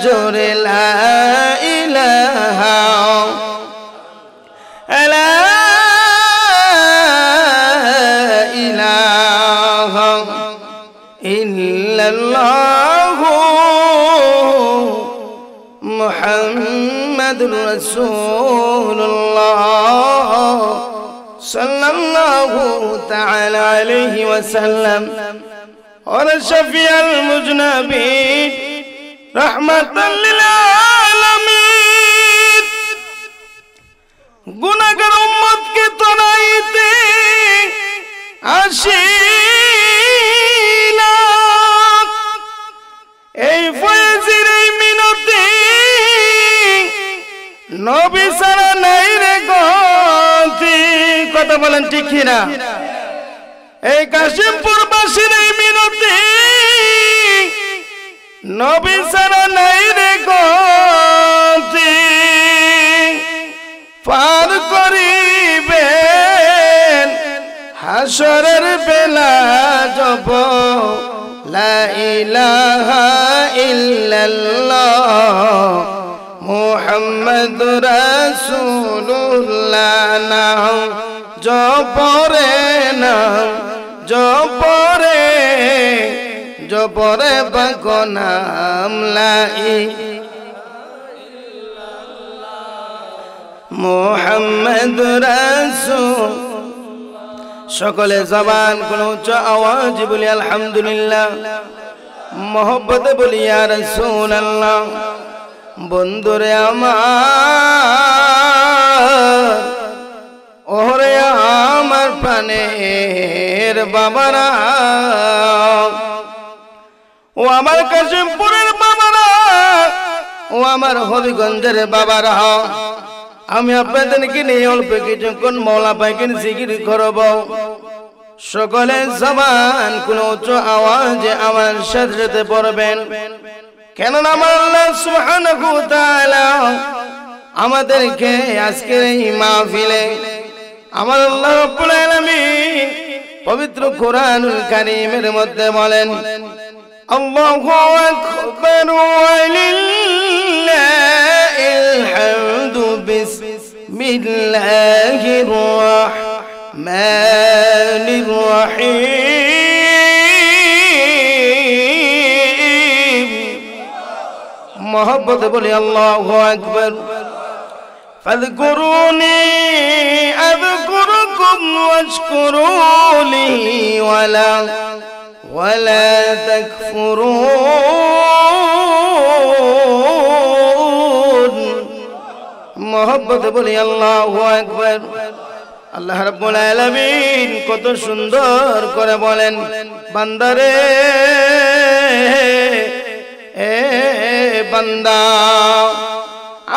জোরে লা ইলাহা ইল্লাল্লাহু মুহাম্মাদুর রাসূলুল্লাহ সাল্লাল্লাহু তাআলা আলাইহি ওয়াসাল্লাম ওয়া শাফিউল মুজনাবিন রাহমাতাল লিল আলামিন। গুনাহগার উম্মতকে তোলাইতে আসিনা এই ফয়েজের এই মিনতে নবী সারা নাই রে গতি। কথা বলেন ঠিক কিনা? এই কাশিমপুর বাসীর এই মিনতে নবী সারা নাই রে গতি। পার করিবেন হাসরের বেলা জব লা ইলাহা ইল্লাল্লাহ মুহাম্মাদুর রাসূলুল্লাহ নাম জপরে নাম জপরে জপরে বাগো নাম লা মুহাম্মাদুর রাসূল। সকলে জবান কোন উচ্চ আওয়াজ বলি আলহামদুলিল্লাহ, মোহব্বতে বলি ইয়া রাসূলুল্লাহ। বন্ধুরে আমার, ওরে আমার প্রাণের বাবারা, ও আমার কাশিমপুরের বাবারা, ও আমার হবিগঞ্জের বাবারা, আমি আপনাদেরকে নিয়ে অল্প কিছুক্ষণ মওলা পাকের জিকির করব। সকলে জবান কোন উচ্চ আওয়াজে আমার সাথে সাথে পড়বেন, কেননা আমার আল্লাহ সুবহানাহু ওয়া তাআলা আমাদেরকে আজকের এই মাহফিলে আমার আল্লাহ রাব্বুল আলামিন পবিত্র কোরআনুল কারীমের মধ্যে বলেন, আল্লাহু আকবার ওয়া লিল্লাহিল হামদু বিসমিল্লাহির রাহমানির রহিম। মোহব্বতে বলি আল্লাহু আকবার। ফাযকুরুনি আযকুরুকুম ওয়াশকুরুলি ওয়ালা তাকফুরুন। মোহব্বতে বলি আল্লাহু আকবার। আল্লাহ রাব্বুল আলামিন কত সুন্দর করে বলেন, বান্দারে এ বান্দা,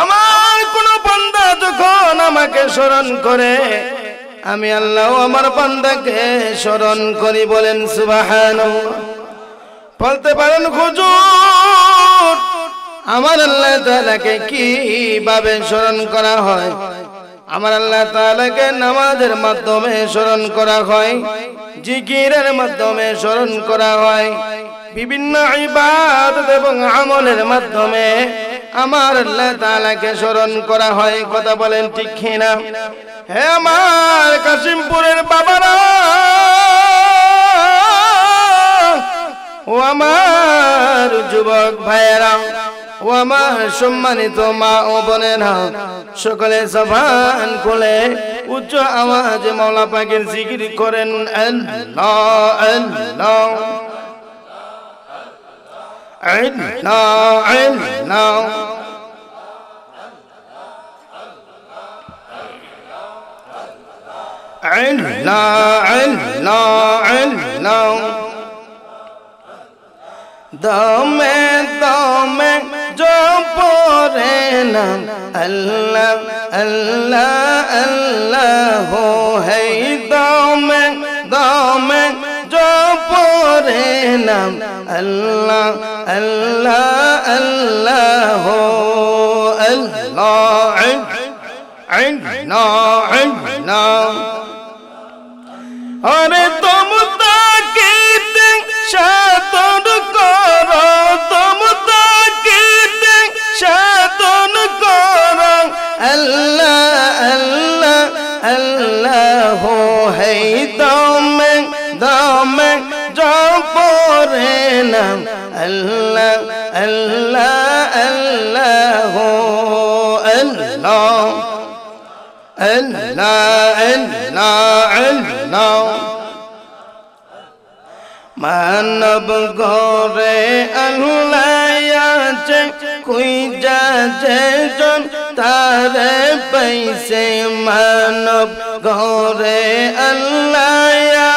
আমার কোন বান্দা যখন আমাকে স্মরণ করে, আমি আল্লাহ আমার বান্দাকে স্মরণ করি। বলেন সুবহানাল্লাহ। বলতে পারেন হুজুর, আমার আল্লাহ তাআলাকে কিভাবে স্মরণ করা হয়? আমার আল্লাহ তাআলাকে নামাজের মাধ্যমে স্মরণ করা হয়, জিকিরের মাধ্যমে স্মরণ করা হয়, বিভিন্ন ইবাদত এবং আমলের মাধ্যমে আমার আল্লাহ তাআলাকে স্মরণ করা হয়। কথা বলেন ঠিক কিনা? হে আমার কাশিমপুরের বাবারা, ও আমার যুবক ভাইয়েরা, ও আমার সম্মানিত মা ও বোনেরা, সকলে জবান খুলে উচ্চ আওয়াজে মাওলা পাকের জিকির করেন, আল্লাহ আল্লাহ আল্লাহ আল্লাহ। আল্লাহ আল্লাহ আল্লাহ। দমে দমে জপরে নাম আল্লাহ আল্লাহ আল্লাহ হে। দমে দমে জপরে নাম আল্লাহ আল্লাহ আল্লাহ আল্লাহ আল্লাহ আল্লাহ। আরে তুম তাকিতে সাতর করো, তুম তাকিতে আল্লাহ আল্লাহ আল্লাহ আল্লাহ আল্লাহ আল্লাহ আল্লাহ মানব ঘরে আল্লাহ আছে কই যা যেজন তারে পাইছে মানব ঘরে আল্লাহ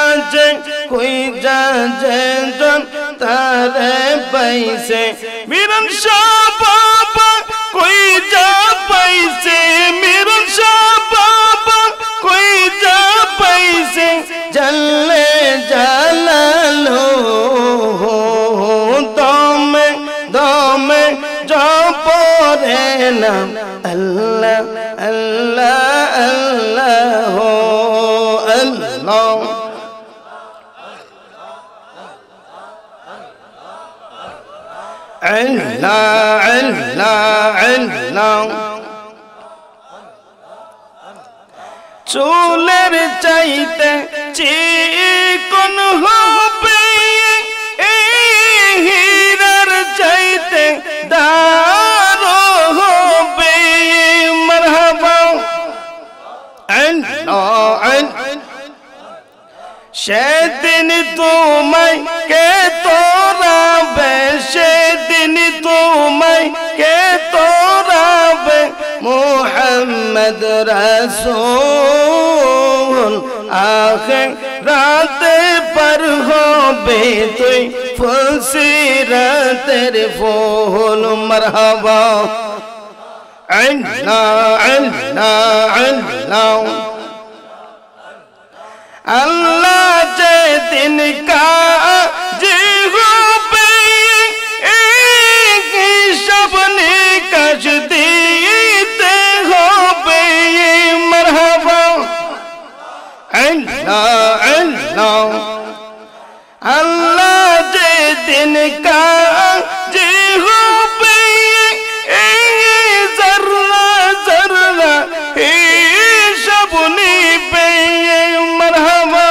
আছে কই যা যেজন তারে পাইছে মিরন শাহ বাবা কই যা পাইছে মিরন শাহ বাবা কই যা পাইছে জাল্লে জালালো দমে দমে জপরে নাম আল্লাহ আল্লাহ আল্লাহ আল্লাহ আল্লাহ আল্লাহ আল্লাহ চুলের চাইতে চিকন হবে হীরার চাইতে দারো হবে মারহাবা সেদিন তোমায় কে তোরাবে সেদিন তোমায় কে তোরাবে মুহাম্মদ রাসূল আখিরাতে পার হবে তুই ফুলসিরাতের ফুল মারহাবা আল্লাহ আল্লাহ আল্লাহ আল্লাহ যে দিন কাজ হবে সব নিকাশ দিতে হবে মারহাবা আল্লাহ আল্লাহ আল্লাহ যে দিন কাজ হবে জররা জররা সব নিবে মারহাবা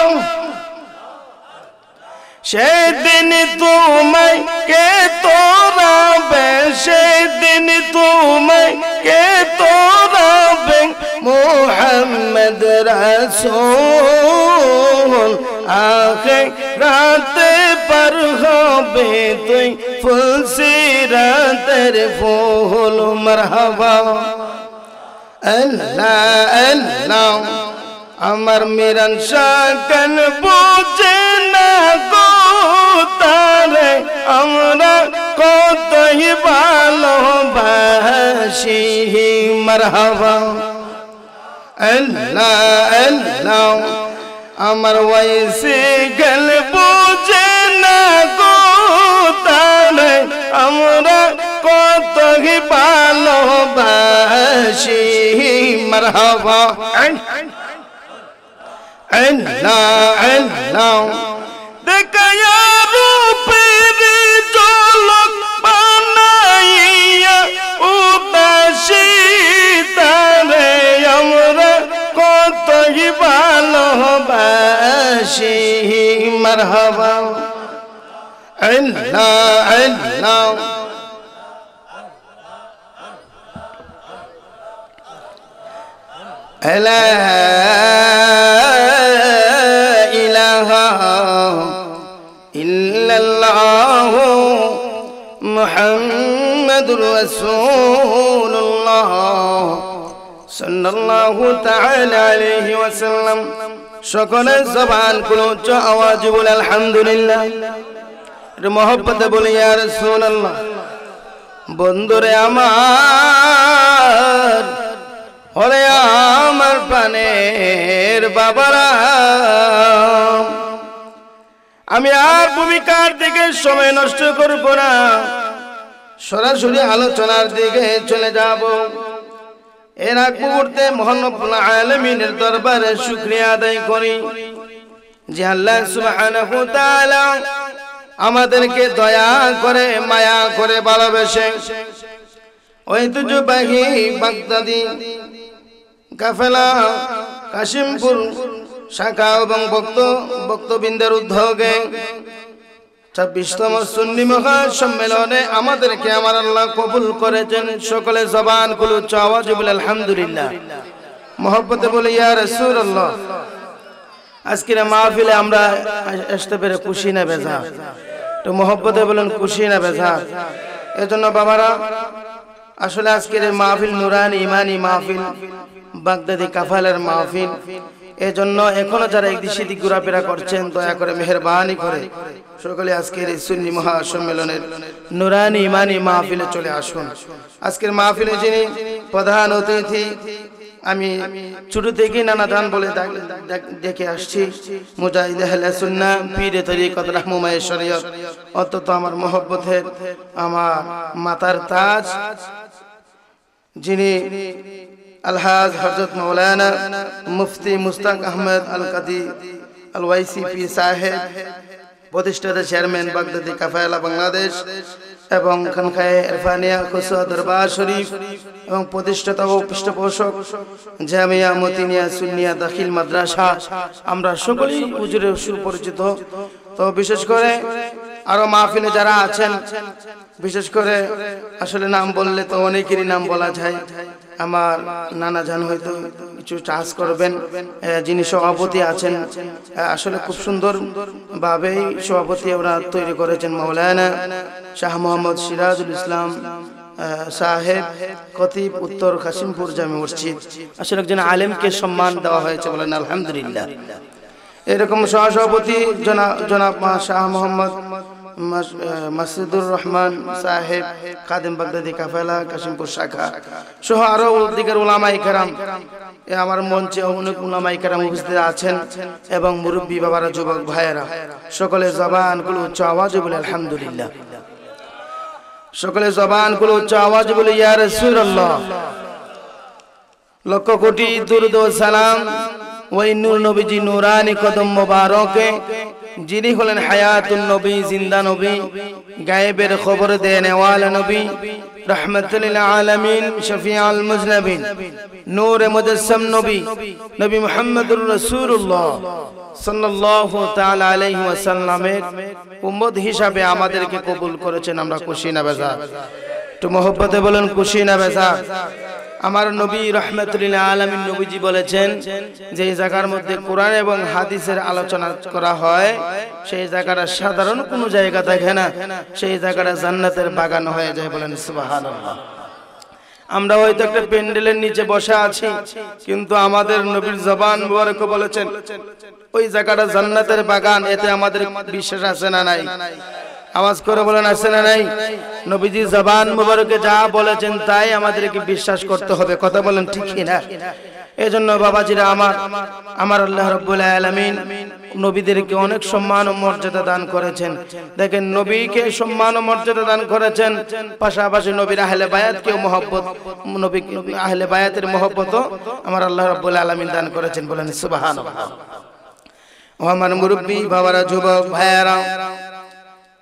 সেদিন তোমায় কে তোরাবে সেদিন তোমায় কে তোরাবে মুহাম্মদ রাসূল আখিরাতে পার হবে তুই ফুলসিরাতের ফুল মারহাবা আল্লাহ আল্লাহ আমার মিরান শাকন বোঝে না গো তারে আমরা কতই ভালোবাসি মারহাবা আল্লাহ আল্লাহ আমার ওয়াইসে গেল বোঝে না গো তারে আমরা কতই ভালোবাসি মারহাবা আল্লাহ আল্লাহ দেখায়া রূপের ঝলক বানাইয়া উদাসী তারে আমরা কতই ভালোবাসি মারহাবা আল্লাহ আল্লাহ لا إله إلا الله محمد رسول الله صلى الله تعالى عليه وسلم সকলে জবান খুলে উচ্চ আওয়াজে বলে আলহামদুলিল্লাহ মোহব্বতে বলে ইয়া রাসূলুল্লাহ বন্ধুরে আমার ওরে আমার প্রাণের বাবারা আমি আর ভূমিকার দিকে সময় নষ্ট করব না সরাসরি আলোচনার দিকে চলে যাব এর আগ মুহূর্তে মহান রব্বুল আলামিনের দরবারে শুকরিয়া আদায় করি যে আল্লাহ সুবহানাহু ওয়া তাআলা আমাদেরকে দয়া করে মায়া করে ভালোবেসে ঐতিহ্যবাহী বাগদাদি কাফেলা কাশিমপুর শাখা এবং বক্তবৃন্দের উদ্যোগে 26তম সুন্নি মহাসম্মেলনে আমাদেরকে আমার আল্লাহ কবুল করেছেন। সকলে জবান খুলে উচ্চ আওয়াজে বলে আলহামদুলিল্লাহ। মহব্বতে বলে ইয়া রাসূলুল্লাহ। আজকের মাহফিলে আমরা আসতে পেরে খুশি না বেজার? তো মহব্বতে বলেন খুশি না বেজার? এজন্য বাবারা আসলে আজকের মাহফিল নুরানি ইমানি মাহফিল, বাগদাদি কাফালের মাহফিল। এজন্য এখনো যারা একদিক সেদিক ঘোরাফেরা করছেন দয়া করে মেহেরবানি করে সকলে আজকের এই সুন্নি মহাসম্মেলনের নুরানি ইমানি মাহফিলে চলে আসুন। আজকের মাহফিলে যিনি প্রধান অতিথি, আমি ছোট থেকে নানাদান বলে দেখে আসছি, মুজাহিদ আহলে সুন্নাহ পীরে তরিকত রাহনুমায়ে শরীয়ত, অত্যন্ত আমার মহব্বতের আমার মাতার তাজ, যিনি আলহাজ হযরত মাওলানা মুফতি মুস্তাক আহমদ আল কাদি আল ওয়াইসি পি সাহেব, প্রতিষ্ঠাতা চেয়ারম্যান বাগদাদি কাফেলা বাংলাদেশ এবং খানকায়ে ইরফানিয়া খুসুয়া দরবার শরীফ এবং প্রতিষ্ঠাতা ও পৃষ্ঠপোষক জামিয়া মতিনিয়া সুন্নিয়া দাখিল মাদ্রাসা, আমরা সকলেই হুজুরে সুপরিচিত। তো বিশেষ করে আরো মাহফিলে যারা আছেন, বিশেষ করে আসলে নাম বললে তো অনেকেরই নাম বলা যায়। আমার নানা জান হয়তো কিছু টাচ করবেন, যিনি সভাপতি আছেন, আসলে খুব সুন্দর ভাবেই সভাপতি ওরা তৈরি করেছেন মাওলানা শাহ মোহাম্মদ সিরাজুল ইসলাম সাহেব, খতিব উত্তর কাশিমপুর জামে মসজিদ। আসলে একজন আলেমকে সম্মান দেওয়া হয়েছে, বলেন আলহামদুলিল্লাহ। এরকম সহসভাপতি জনাব শাহ মোহাম্মদ মাসুদুর রহমান সাহেব, খাদেম বাগদাদি কাফেলা কাশিমপুর শাখা সহ আরো দিকের উলামায়ে কেরাম, আমার মঞ্চে অনেক উলামায়ে কেরাম উপস্থিত আছেন এবং মুরব্বী বাবারা, যুবক ভাইয়েরা, সকলে জবান গুলো উচ্চ আওয়াজে বলে আলহামদুলিল্লাহ। সকলে জবান গুলো উচ্চ আওয়াজে বলে ইয়া রাসূলুল্লাহ। লক্ষ কোটি দুরূদ ও সালাম ওই নূর নবীজি নুরানি কদম মোবারকে, যিনি হলেন হায়াতুন নবী, জিন্দা নবী, গায়েবের খবর দেনেওয়ালা নবী, রাহমাতুল লিল আলামিন, শফিউল মুজনাবিন, নূরে মুজাসসাম নবী, নবী মুহাম্মদুর রাসূলুল্লাহ সাল্লাল্লাহু তাআলা আলাইহি ওয়াসাল্লামের উম্মত হিসাবে আমাদেরকে কবুল করেছেন। আমরা খুশি না বেজার? তো মহব্বতে বলেন খুশি না বেজার? আমার নবী রাহমাতুল লিল আলামিন নবীজি বলেছেন, যে জায়গার মধ্যে কোরআন এবং হাদিসের আলোচনা করা হয় সেই জায়গাটা সাধারণ কোনো জায়গা থাকে না, সেই জায়গাটা জান্নাতের বাগান হয়ে যায়। বলেন সুবহানাল্লাহ। আমরা হয়তো একটা প্যান্ডেলের নিচে বসে আছি, কিন্তু আমাদের নবীর জবান মুবারক বলেছেন ওই জায়গাটা জান্নাতের বাগান। এতে আমাদের বিশ্বাস আছে না নাই? আওয়াজ করে বলেন আছে না নাই? নবীজি জবান মুবারকে যা বলেছেন তাই আমাদেরকে বিশ্বাস করতে হবে। কথা বলেন ঠিক কি না? এজন্য বাবাজিরা আমার আল্লাহ রাব্বুল আলামিন নবীদেরকে অনেক সম্মান ও মর্যাদা দান করেছেন। দেখেন, নবীকে সম্মান ও মর্যাদা দান করেছেন, পাশাপাশি নবীর আহলে বায়াতকেও মহব্বত, নবী আহলে বায়াতের মহব্বতও আমার আল্লাহ রাব্বুল আলামিন দান করেছেন। বলেন সুবহানাল্লাহ। ও আমার মুরব্বী বাবারা, যুবক ভাইয়েরা,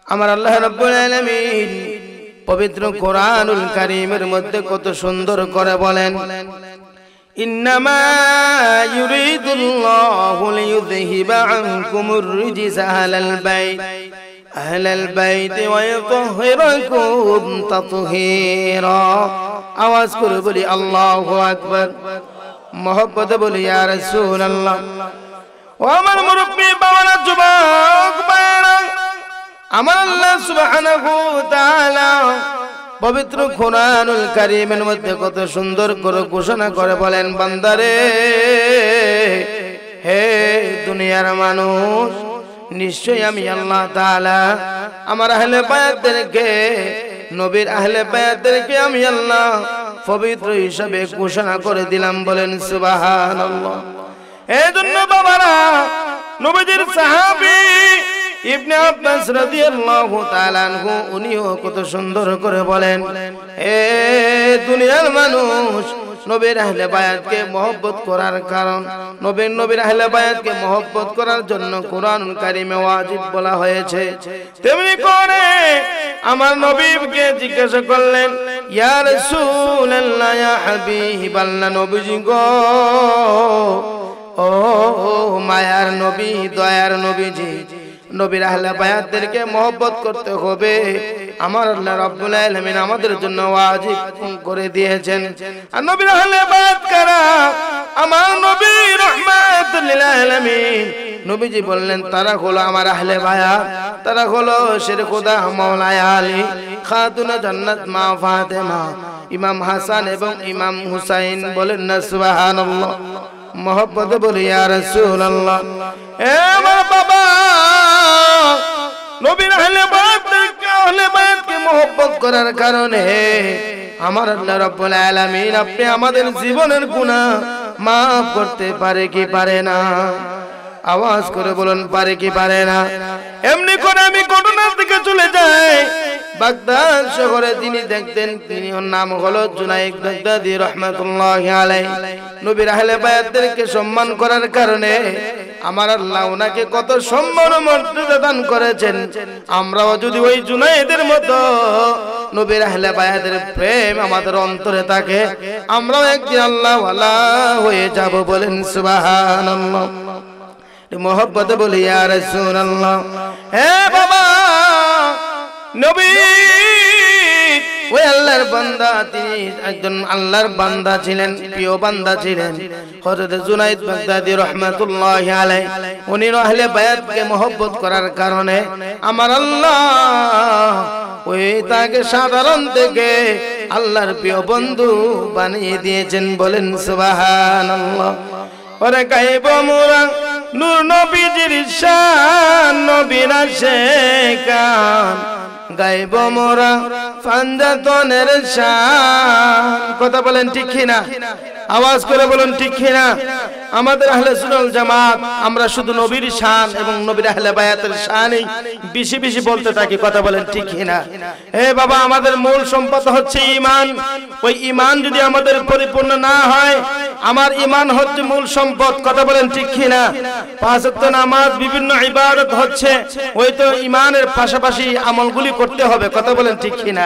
আমার আল্লাহ রাব্বুল আলামিন পবিত্র কোরআনুল কারীমের মধ্যে কত সুন্দর করে বলেন, ইন্নামা ইউরিদুল্লাহু লিইউযহিবা আনকুমুর রিজসা আহলাল বাইত ওয়া ইউতাহহিরাকুম তাতহীরা। আওয়াজ করে বলি আল্লাহু আকবার। মহব্বতে বলি ইয়া রাসূলুল্লাহ। ও আমার মুরব্বী বাবারা, যুবক ভাইয়েরা, আমার আল্লাহ সুবহানাহু ওয়া তাআলা পবিত্র কোরআনুল কারীমের মধ্যে কত সুন্দর করে ঘোষণা করে বলেন, বান্দারে, হে দুনিয়ার মানুষ, নিশ্চয়ই আমি আল্লাহ তাআলা আমার আহলে বায়াতদেরকে, নবীর আহলে বায়াতদেরকে আমি আল্লাহ পবিত্র হিসাবে ঘোষণা করে দিলাম। বলেন সুবহানাল্লাহ। এজন্য বাবারা, নবীজির সাহাবী ইবনে আব্বাস রাদিয়াল্লাহু তাআলা আনহু উনিও কত সুন্দর করে বলেন, এ দুনিয়ার মানুষ, নবীর আহলে বায়াতকে মহব্বত করার কারণ, নবীর আহলে বায়াতকে মহব্বত করার জন্য কোরআনুল কারীমে ওয়াজিব বলা হয়েছে। তেমনি করে আমার নবীকে জিজ্ঞাসা করলেন, ইয়া রাসূলুল্লাহ, ইয়া হাবিবাল্লাহ, নবীজি গো, ও মায়ার নবী, দয়ার নবীজি, নবীর আহলে বায়াতদেরকে মহব্বত করতে হবে। আমার আল্লাহ রাব্বুল আলামিন আমাদের জন্য ওয়াজিব করে দিয়েছেন। আর নবীর আহলে বায়াত কারা? আমার নবী রাহমাতুল লিল আলামিন। নবীজি বললেন তারা হলো আমার আহলে বায়াত, তারা হলো শের খোদা মাওলানা আলী, খাতুনে জান্নাত মা ফাতেমা, ইমাম হাসান এবং ইমাম হুসাইন। বলেন না সুবহানাল্লাহ। মোহব্বতে বলি ইয়া রাসূলুল্লাহ। এ আমার বাবা, নবীর আহলে বায়াতকে মোহব্বত করার কারণে আমার আল্লাহ রাব্বুল আলামিন আপনি আমাদের জীবনের গুনাহ মাফ করতে পারে কি পারে না? আওয়াজ করে বলুন পারে কি পারে না? এমনি করে আমি ঘটনার দিকে চলে যাই। বাগদাদ শহরে তিনি দেখতেন, তিনি নাম হলো জুনাইদ বাগদাদি রাহমাতুল্লাহি আলাইহি। নবীর আহলে বায়াতদেরকে সম্মান করার কারণে আমার আল্লাহ ওনাকে কত সম্মান ও মর্যাদা দান করেছেন। আমরাও যদি ওই জুনাইদের মতো নবীর আহলে বায়াতের প্রেম আমাদের অন্তরে থাকে, আমরাও একদিন আল্লাহ ওয়ালা হয়ে যাব। বলেন সুবহানাল্লাহ। মোহব্বতে বলি ইয়া রাসূলুল্লাহ। হে বাবা, নবী ওই আল্লাহর বান্দা, তিনি একজন আল্লাহর বান্দা ছিলেন, প্রিয় বান্দা ছিলেন হযরত জুনাইদ বাগদাদি রাহমাতুল্লাহি আলাইহি। উনি আহলে বায়াতকে মহব্বত করার কারণে আমার আল্লাহ ওই তাকে সাধারণ থেকে আল্লাহর প্রিয় বন্ধু বানিয়ে দিয়েছেন। বলেন সুবহানাল্লাহ। ওরে গাইব মোরা নূর নবীজির শান, নবীর আশিকান গাইব মোরা ফাঞ্জাতনের শান। কথা বলেন ঠিক কিনা? আওয়াজ করে বলুন ঠিক কিনা? আমাদের আহলে সুন্নাত জামাত আমরা শুধু নবীর শান এবং নবীর আহলে বায়াতের শানই বেশি বেশি বলতে থাকি। কথা বলেন ঠিক কিনা? হে বাবা, আমাদের মূল সম্পদ হচ্ছে ঈমান। ওই ঈমান যদি আমাদের পরিপূর্ণ না হয়, আমার ঈমান হচ্ছে মূল সম্পদ। কথা বলেন ঠিক কিনা? পাঁচ ওয়াক্ত নামাজ, বিভিন্ন ইবাদত হচ্ছে, ওই তো ঈমানের পাশাপাশি আমলগুলি করতে হবে। কথা বলেন ঠিক কিনা?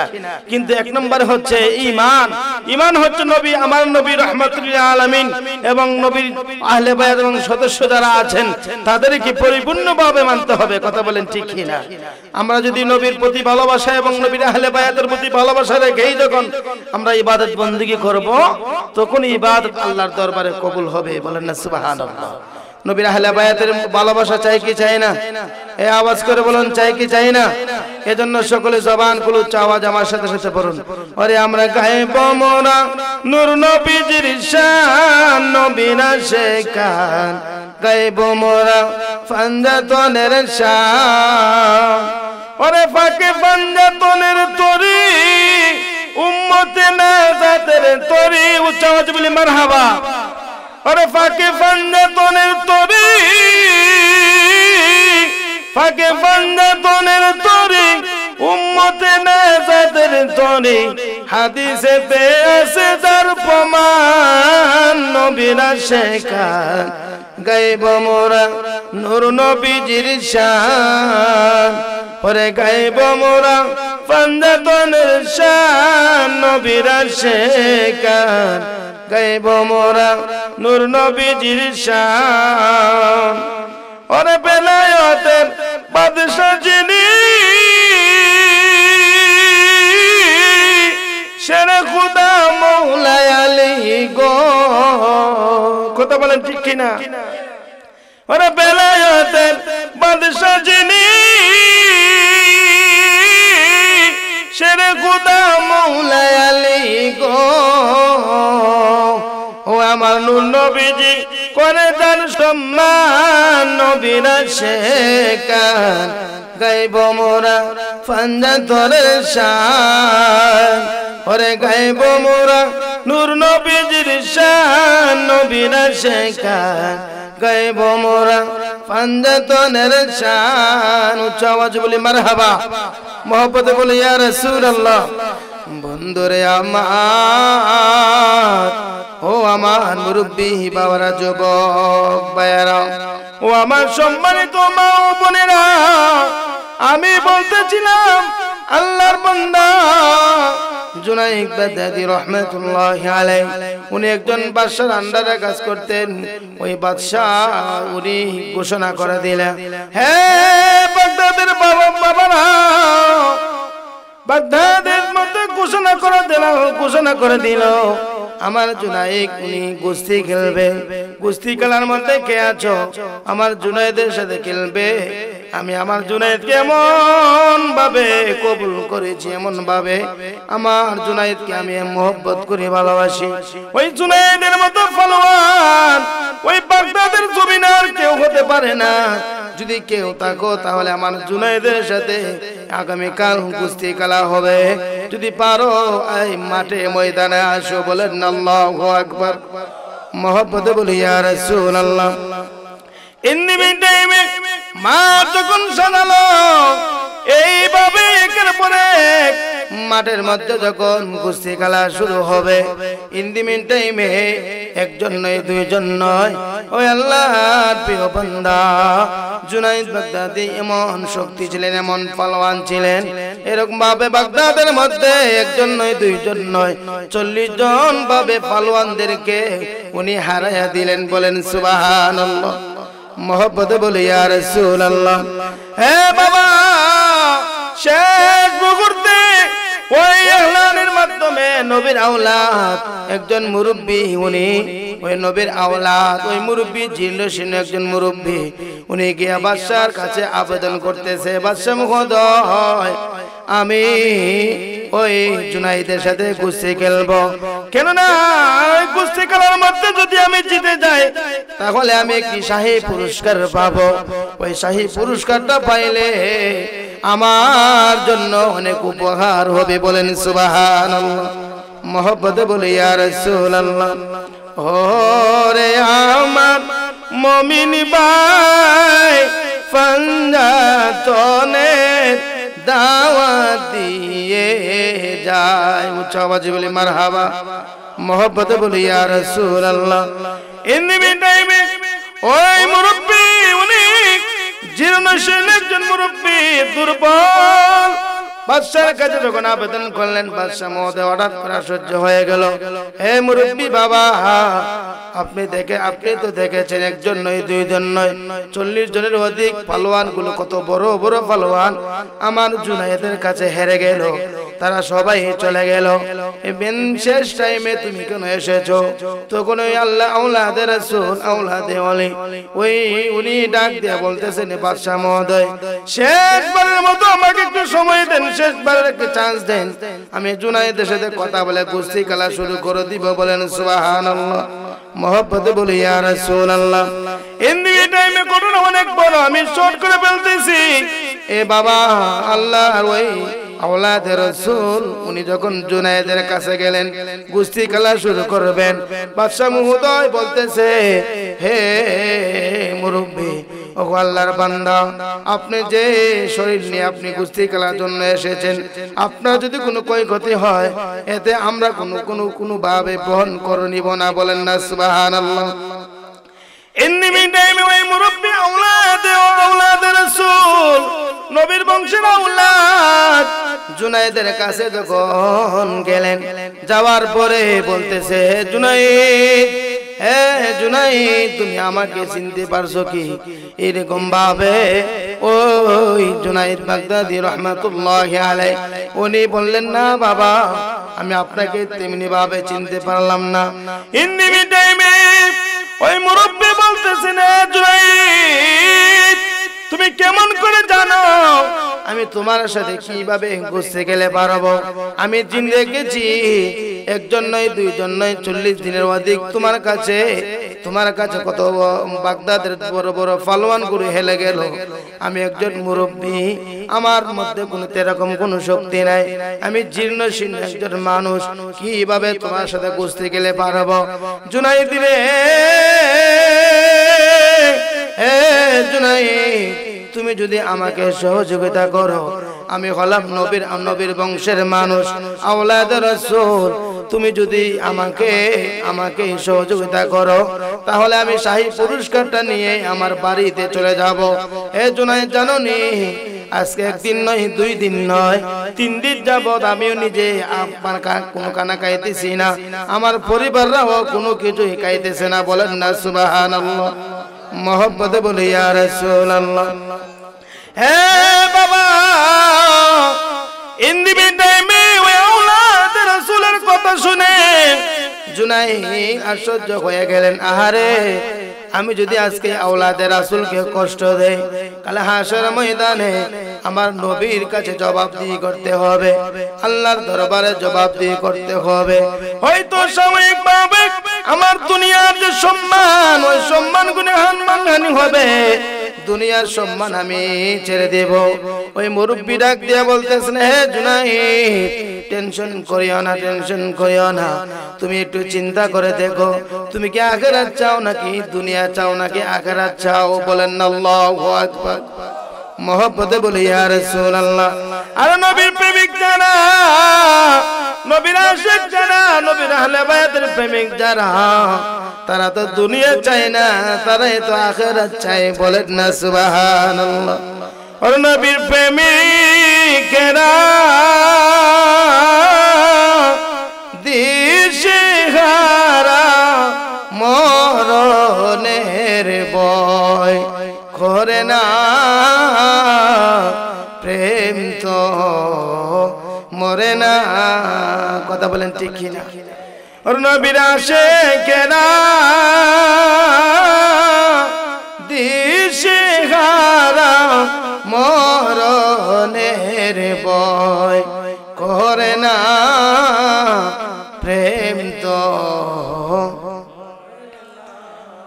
কিন্তু এক নম্বরে হচ্ছে ঈমান। ঈমান হচ্ছে নবী, আমার নবী রাহমাতুল লিল আলামিন এবং নবীর আহলে বায়াত এবং সদস্য যারা আছেন তাদেরকে পরিপূর্ণভাবে মানতে হবে। কথা বলেন ঠিক কিনা? আমরা যদি নবীর প্রতি ভালোবাসা এবং নবীর আহলে বায়াতের প্রতি ভালোবাসা রেখেই যখন আমরা ইবাদত বندگی করব, তখন ইবাদত আল্লাহর দরবারে কবুল হবে। বলেন না সুবহানাল্লাহ। নবীর আহলে বায়াতের ভালোবাসা চাই কি চাই না? এই আওয়াজ করে বলুন চাই কি চাই না? এজন্য সকলে জবান খুলে আওয়াজ আমার সাথে সাথে পড়ুন। ওরে আমরা গাইব মোরা নূর নবীজির শান, নবীর আশিকান গাইব মোরা ফাঞ্জাতনের শান। ওরে ফাঁকে ফাঞ্জাতনের তরি, উম্মতে নাজাতের তরি। উচ্চ আওয়াজে বলি মারহাবা। ওরে ফাঁকে ফাঞ্জাতনের তরি, ফাঁকে ফাঞ্জাতনের তরি, উম্মতে নাজাতের তরি। হাদিসে তে আছে তার প্রমাণ, নবীর আশিকান গাইব মোরা নূর নবীজির শান। ওরে গাইব মোরা ফাঞ্জাতনের শান, নবীর আশিকান গাইব মোরা নূর নবীজির শান। ওরে বেলায়েতের বাদশা যিনি, শেরে খুদা মাওলা আলী গো। কথা বলেন ঠিক কিনা? ওরে বেলায়েতের বাদশা যিনি, শেরে খুদা মাওলা আলী গো। ও আমার নূর নবীজি করে তার সম্মান, নবীর আশিকান গাইব মোরা ফাঞ্জাতনের শান। ওরে গাইব মোরা নূর নবীজির শান, নবীর আশিকান গাইব মোরা ফাঞ্জাতনের শান। উচ্চ আওয়াজে বলি মারহাবা। মোহব্বতে বলি ইয়া রাসূলুল্লাহ। বন্ধুরে আমার, ও আমার মুরব্বী বাবারা, যুবক ভাইয়েরা, ও আমার সম্মানিত মা ও বোনেরা, আমি বলতেছিলাম আল্লাহর বান্দা জুনাইদ বাগদাদী রাহমাতুল্লাহি আলাইহি উনি একজন বাদশার আন্ডারে কাজ করতেন। ওই বাদশা উনি ঘোষণা করে দিলেন, হে বাগদাদের বাবারা, বাগদাদের মধ্যে ঘোষণা করে দিল আমার জুনাইদ উনি কুস্তি খেলবে। কুস্তি খেলার মধ্যে কে আছো? আমার জুনাইদের সাথে খেলবে। আমি আমার জুনাইদকে এমন ভাবে কবুল করেছি, এমন ভাবে আমার জুনাইদকে আমি মোহব্বত করি, ভালোবাসি। ওই জুনাইদের মতো ফলোয়ার ওই বাগদাদের জমিনার কেউ হতে পারে না। যদি কেউ থাকো তাহলে আমার জুনাইদের সাথে আগামীকাল কুস্তি খেলা হবে। যদি পারো এই মাঠে ময়দানে আসো। বলেন আল্লাহু আকবার। মোহব্বতে বলি ইয়া রাসূলুল্লাহ। ইন্নি টাইমে মা যখন শোনালো এইভাবে একের পরে মাঠের মধ্যে যখন কুস্তি খেলা শুরু হবে, ইন্দিমিন টাইমে একজন নয়, দুইজন নয়, ওই আল্লাহর প্রিয় বান্দা জুনাইদ বাগদাদী এমন শক্তি ছিলেন, এমন পালোয়ান ছিলেন, এরকম ভাবে বাগদাদের মধ্যে একজন নয়, দুইজন নয়, 40 জন ভাবে পালোয়ানদেরকে উনি হারাইয়া দিলেন। বলেন সুবহানাল্লাহ। মোহব্বতে বলি ইয়া রাসূলুল্লাহ। হে বাবা, শেষ মুহূর্তে ওই এলানের মাধ্যমে নবীর আওলাদ একজন মুরব্বী, উনি ওই নবীর আওলাদ, ওই মুরব্বী জিল্লুসীন একজন মুরব্বী, উনি গিয়ে বাদশার কাছে আবেদন করতেছে, বাদশা মহোদয় আমি ওই জুনাইদের সাথে কুস্তি খেলবো, কেননা ওই কুস্তি খেলার মধ্যে যদি আমি জিতে যাই তাহলে আমি কি শাহী পুরস্কার পাবো। ওই শাহী পুরস্কারটা পাইলে আমার জন্য অনেক উপহার হবে। বলেন সুবহানাল্লাহ। মোহব্বতে বলি ইয়া রাসূলুল্লাহ। ওরে আমার মুমিন ভাই ফাঞ্জাতনে দাওয়াত দিয়ে যায়। উচ্চ আওয়াজে বলি মারহাবা। মোহব্বতে বলি ইয়া রাসূলুল্লাহ। ইন্নি টাইমে ওই মুরব্বি উনি জীর্ণশীল একজন মুরব্বী, দুর্বল, বাদশার কাছে যখন আবেদন করলেন, বাদশা মহোদয় হঠাৎ করে সহ্য হয়ে গেল। হে মুরব্বী বাবা, আপনি তো দেখেছেন একজন নয়, দুইজন নয়, 40 জনের অধিক পালোয়ান গুলো কত বড় বড় পালোয়ান আমার জুনাইদের কাছে হেরে গেল, তারা সবাই চলে গেল। শেষ টাইমে তুমি কেন এসেছো? তখন ওই আল্লাহ আওলাদের রাসূল, আওলাদে ওলি, ওই উনি ডাক দিয়ে বলতেছেন, বাদশা মহোদয় শেষবারের মতো আমাকে একটু সময় দেন, শেষবারের একটা চান্স দেন, আমি জুনাইদের সাথে কথা বলে কুস্তি খেলা শুরু করে দিব। বলেন সুবহানাল্লাহ। মোহব্বতে বলি ইয়া রাসূলুল্লাহ। এই টাইমে ঘটনা অনেক বড়, আমি শর্ট করে বলতেছি। এ বাবা, আল্লাহর ওই আওলাদের রাসূল উনি যখন জুনাইদের কাছে গেলেন কুস্তি খেলা শুরু করবেন, বাদশা মহোদয় বলতেছে, হে মুরব্বী, ও আল্লাহর বান্দা, আপনি যে শরীর নিয়ে আপনি কুস্তি খেলার জন্য এসেছেন, আপনার যদি কোনো ক্ষয়ক্ষতি হয় এতে আমরা কোনো ভাবে বহন করে নিব না। বলেন না সুবহানাল্লাহ। ইন্নি টাইমে ওই মুরব্বী আওলাদের রাসূল, নবীর বংশের আওলাদ জুনাইদের কাছে যখন গেলেন, যাওয়ার পরে বলতেছে, জুনাইদ, হে জুনাইদ, তুমি আমাকে চিনতে পারছো কি? এরকম ভাবে ওই জুনাইদ বাগদাদী রাহমাতুল্লাহি আলাইহি উনি বললেন, না বাবা, আমি আপনাকে তেমনি ভাবে চিনতে পারলাম না। ইন্নি টাইমে ওই মুরব্বী বলতেছেন, জুনাইদ, তুমি কেমন করে জানো আমি তোমার সাথে কিভাবে কুস্তি খেলে পারবো? আমি জিন রেখেছি, একজন নয়, দুইজন নয়, 40 দিনের অধিক তোমার কাছে কত বাগদাদের বড় বড় পালোয়ান গুরু হেলে গেল। আমি একজন মুরব্বী, আমার মধ্যে এরকম কোনো শক্তি নাই, আমি জীর্ণশীর্ণ একজন মানুষ, কিভাবে তোমার সাথে কুস্তি খেলে পারবো? জুনাইদ রে, জুনাইদ, তুমি যদি আমাকে সহযোগিতা করো, আমি হলাম নবীর বংশের মানুষ, আওলাদের রাসূল, তুমি যদি আমাকে সহযোগিতা করো তাহলে আমি শাহী পুরস্কারটা নিয়ে আমার বাড়িতে চলে যাব। হে জুনাইদ, জানো নি আজকে একদিন নয়, 2 দিন নয়, 3 দিন যাবত আমিও নিজে আপনার কোনো কানা খাইতেছি না, আমার পরিবাররাও কোনো কিছুই খাইতেছে না। বলেন না সুবহানাল্লাহ। মহব্বতে বলি ইয়া রাসূলুল্লাহ। হে বাবা, ইন দি টাইমে ওই আওলাদ রাসূলের কথা শুনে জুনাইদ আশ্চর্য হয়ে গেলেন। আহারে, আমি যদি আজকে আওলাদে রাসূলকে কষ্ট দেই, কাল হাসর ময়দানে আমার নবীর কাছে জবাবদিহি করতে হবে, আল্লাহর দরবারে জবাবদিহি করতে হবে। হয়তো সাময়িকভাবে আমার দুনিয়ার যে সম্মান, ওই সম্মান গুণে হানি হবে, দুনিয়ার সম্মান আমি ছেড়ে দেব। ওই মুরব্বি ডাক দিয়ে বলতেছেন, হে জুনাইদ, টেনশন করিও না, টেনশন করিও না, তুমি একটু চিন্তা করে দেখো, তুমি কি আখিরাত চাও নাকি দুনিয়া চাও নাকি আখিরাত চাও? বলেন না আল্লাহু আকবার। মহব্বতে বলি ইয়া রাসূলুল্লাহ। আর নবীর প্রেমিক যারা, নবীর আশিক যারা, নবীর আহলে বায়াতের প্রেমিক যারা, তারা তো দুনিয়া চায় না, তারাই তো আখিরাত চায়। বলেন না সুবহানাল্লাহ। আর নবীর প্রেমিকেরা দিশেহারা মরণের ভয় করে না, প্রেম তো মরে না। কথা বলেন ঠিক কিনা? আর নবীর আশিকেরা দিশেহারা মরণের ভয় করে না, প্রেম তো।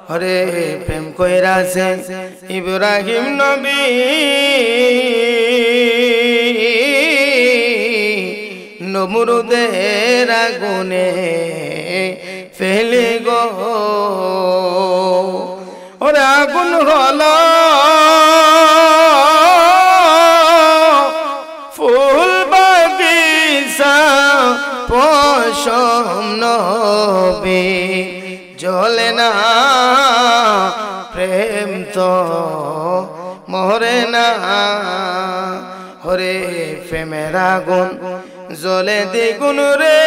হরে প্রেম কইরাছে ইব্রাহিম নবী, নমরুদের আগুনে ফেলে গো, ওরে আগুন হলো ফুল বাগিচা, পশম নবী জ্বলে না, প্রেম তো মরে না। হরে প্রেমের আগুন জ্বলে দ্বিগুণ রে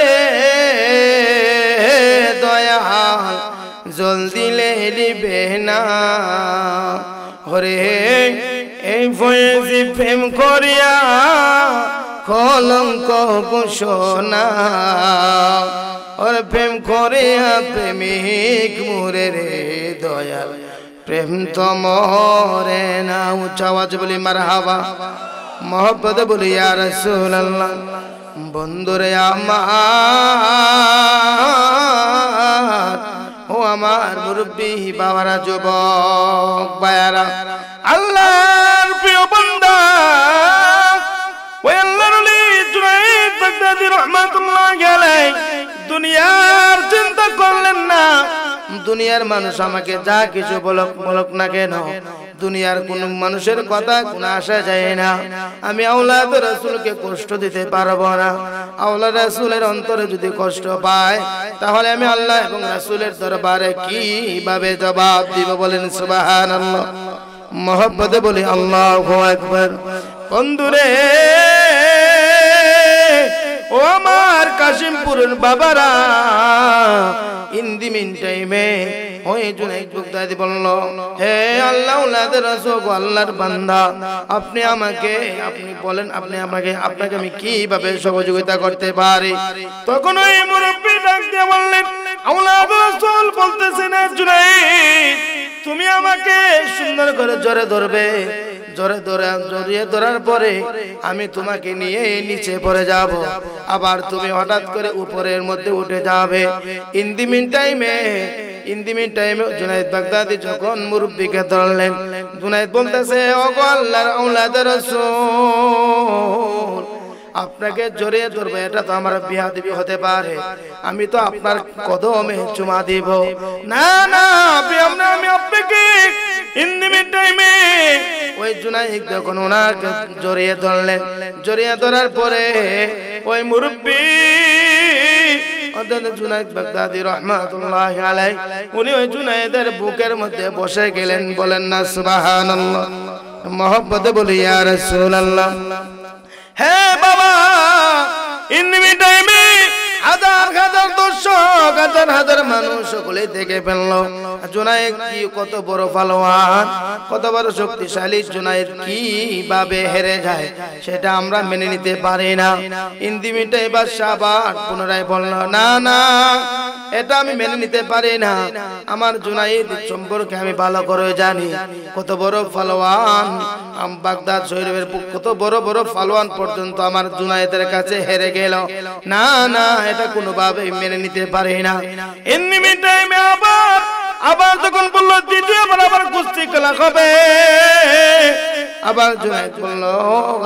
দয়াল, জল দিলে নিবে না। হরে এই ফয়েজি প্রেম করিয়া কলঙ্ক ঘোষণা, ওর প্রেম করিয়া প্রেমিক মুরে রে দয়াল, প্রেম তো মরে না। উচ্চ আওয়াজ বলি মারহাবা। মহব্বত বলি ইয়া রাসূলুল্লাহ। বন্ধুরে আমার, ও আমার মুরব্বী বাবারা, যুবক ভাইয়ারা, আল্লাহর প্রিয় বান্দা, ওই আল্লাহর ওলি জুনাইদ বাগদাদী রাহমাতুল্লাহি আলাইহি দুনিয়ার চিন্তা করলেন না। দুনিয়ার মানুষ আমাকে যা কিছু বলক না কেন, দুনিয়ার কোন মানুষের কথা কোন আসা যায় না, আমি আওলাদ রাসূলকে কষ্ট দিতে পারবো না। আওলাদ রাসূলের অন্তরে যদি কষ্ট পায়, তাহলে আমি আল্লাহ এবং রাসূলের দরবারে কিভাবে জবাব দিব? বলেন সুবহানাল্লাহ। মহব্বতে বলি আল্লাহু আকবার। বন্ধুরে, ও আমার কাশিমপুরের বাবারা, ইন দি মিন টাইমে ওই জুনাইদ বাগদাদী বলল, হে আল্লাহ ওয়ালাদের রাসূল, আল্লাহর বান্দা, আপনি বলেন, আপনাকে আমি কিভাবে সহযোগিতা করতে পারি? তখন ওই মুরব্বি ডাক দিয়ে বললেন, আওলাদ রাসূল বলতেছেন, জুনাইদ, তুমি আমাকে সুন্দর করে জড়ে ধরবে, জড়িয়ে ধরার পরে আমি তোমাকে নিয়ে নিচে পড়ে যাব, আবার তুমি হঠাৎ করে উপরের মধ্যে উঠে যাবে। ইন দি মিন টাইমে জুনাইদ বাগদাদী যখন মুরব্বিকে ধরলেন, জুনাইদ বলতেছে, ওগো আল্লাহর আওলাদের রাসূল, আপনাকে জড়িয়ে ধরবো এটা তো আমার বিয়াদবি হতে পারে, আমি তো আপনার কদমে চুমা দিব না। না, আমি আপনাকে ইন দি মিন টাইমে ওই জুনাইদ যখন ওনাকে জড়িয়ে ধরলেন, জড়িয়ে ধরার পরে ওই মুরব্বি জুনাইদ বাগদাদী রাহমাতুল্লাহি আলাইহি উনি ওই জুনাইদের বুকের মধ্যে বসে গেলেন। বলেন না সুবহানাল্লাহ। मोहब्बत बोले या रसूल अल्लाह। है बाबा इनमी टाइमे হাজার হাজার দর্শক হাজার হাজার মানুষ সকলে দেখে ফেললো জুনায়েদ কি কত বড় পালোয়ান, কত বড় শক্তিশালী। জুনায়েদ কিভাবে হেরে যায় সেটা আমরা মেনে নিতে পারি না। ইন্দিমিটাই বাদশা আবার পুনরায় বলল, না না, এটা আমি মেনে নিতে পারি না। আমার জুনায়েদ সম্পর্কে আমি ভালো করে জানি, কত বড় পালোয়ান। বাগদাদ শহরের কত বড় বড় পালোয়ান পর্যন্ত আমার জুনায়েদের কাছে হেরে গেল। না না, এটা কোনোভাবে মেনে নিতে পারি না। এমনি টাইমে আবার যখন বললো দ্বিতীয়বার আবার কুস্তি খেলা হবে, আবার জুনায়েদ বলল,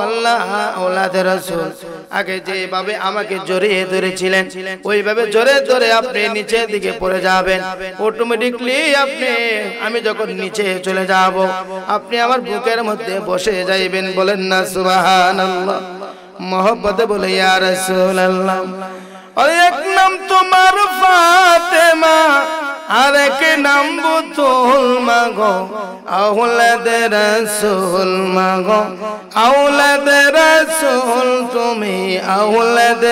আল্লাহ আওলাদের রাসূল, আগে যেভাবে আমাকে জড়িয়ে ধরেছিলেন ওইভাবে জোরে ধরে আপনি নিচের দিকে পড়ে যাবেন। অটোমেটিকলি আমি যখন নিচে চলে যাব আপনি আমার বুকের মধ্যে বসে যাইবেন। বলেন না সুবহানাল্লাহ। মোহব্বতে বলে ইয়া রাসূলুল্লাহ। और एक नाम तुम्हार फातिमा और एक नाम बुतुल मांगो औलाद रसूल मांगो औलाद रसूल तुम्हें औलाद